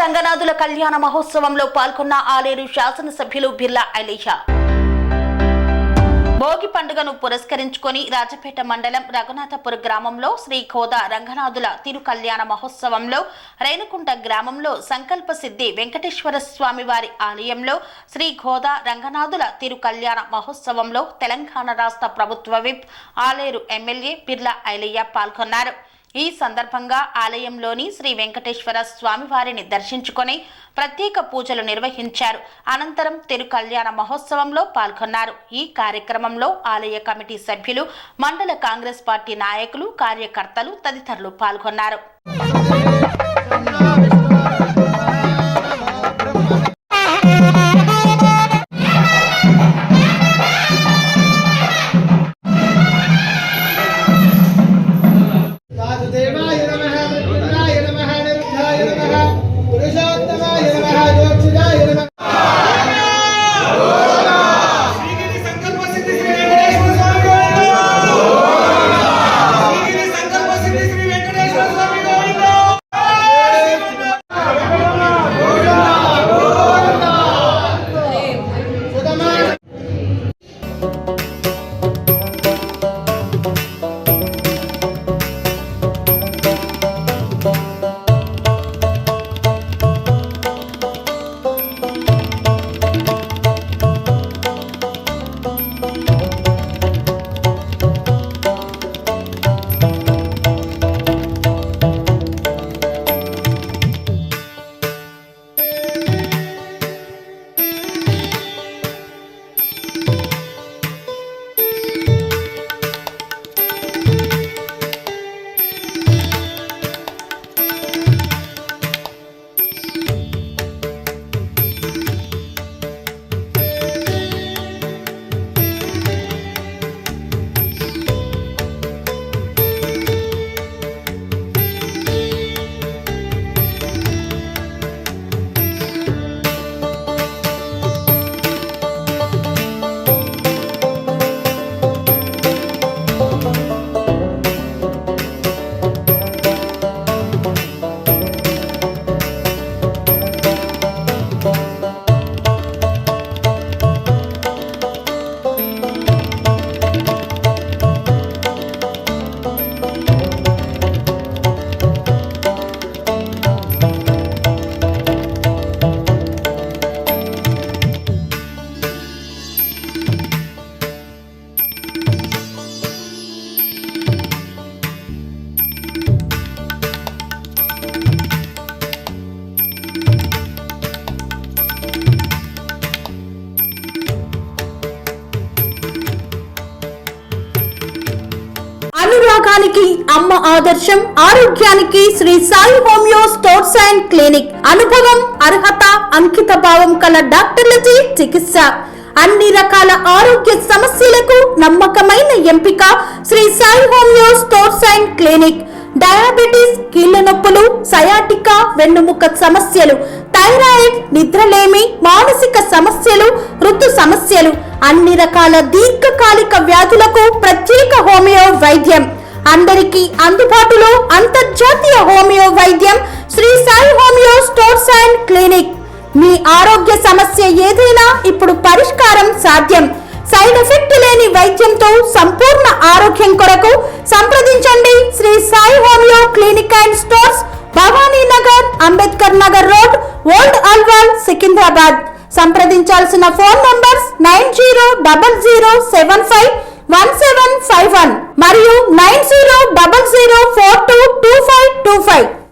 రంగనాథుల కళ్యాణ మహోత్సవంలో పాల్గొన్న ఆలేరు శాసనసభ్యులు బిర్లా ఐలీషా. భోగి పండుగను పురస్కరించుకొని రాజపేట మండలం రఘునాథపుర గ్రామంలో శ్రీ ఖోదా రంగనాథుల తిరు కళ్యాణ మహోత్సవంలో రేణుకుంట గ్రామంలో సంకల్ప సిద్ధి వెంకటేశ్వర స్వామి వారి ఆలయంలో శ్రీ ఖోదా రంగనాథుల తిరు కళ్యాణ మహోత్సవంలో తెలంగాణ రాష్ట్ర ప్రభుత్వ విప్ ఆలేరు ఎమ్మెల్యే బిర్లా ఐలీషా పాల్గొన్నారు. ఈ సందర్భంగా ఆలయంలోని శ్రీ వెంకటేశ్వర స్వామి వారిని దర్శించుకొని ప్రత్యేక పూజలు నిర్వహించారు. అనంతరం తిరు కళ్యాణ మహోత్సవంలో పాల్గొన్నారు. ఈ కార్యక్రమంలో ఆలయ కమిటీ సభ్యులు, మండల కాంగ్రెస్ పార్టీ నాయకులు, కార్యకర్తలు తదితరులు పాల్గొన్నారు. అనురాగానికి అమ్మ ఆదర్శం, ఆరోగ్యానికి Shri Sai homeo stores and clinic. అనుభవం, అర్హత, అంకిత భావం కల డాక్టర్లచే చికిత్స. అన్ని రకాల ఆరోగ్య సమస్యలకు నమ్మకమైన ఎంపిక Shri Sai homeo stores and clinic. Diabetes, కీళ్ల నొప్పులు, సయాటికా, వెన్నుముక సమస్యలు, థైరాయిడ్, నిద్రలేమి, మానసిక సమస్యలు, ఋతు సమస్యలు, అన్ని రకాల దీర్ఘకాలిక వ్యాధులకు ప్రత్యేక హోమియో వైద్యం. అందరికీ అందుబాటులో అంతర్జాతీయ హోమియో వైద్యం Shri Sai homeo stores and clinic. మీ ఆరోగ్య సమస్య ఏదైనా ఇప్పుడు పరిష్కారం సాధ్యం. సైడ్ ఎఫెక్ట్ లేని వైద్యంతో సంపూర్ణ ఆరోగ్యం కొరకు సంప్రదించండి Shri Sai homeo clinic and stores, Bhavani Nagar, Ambedkar Nagar road, old Alwal, Secunderabad. సంప్రదించాల్సిన ఫోన్ నంబర్స్ 9000751751 మరియు 9000422525.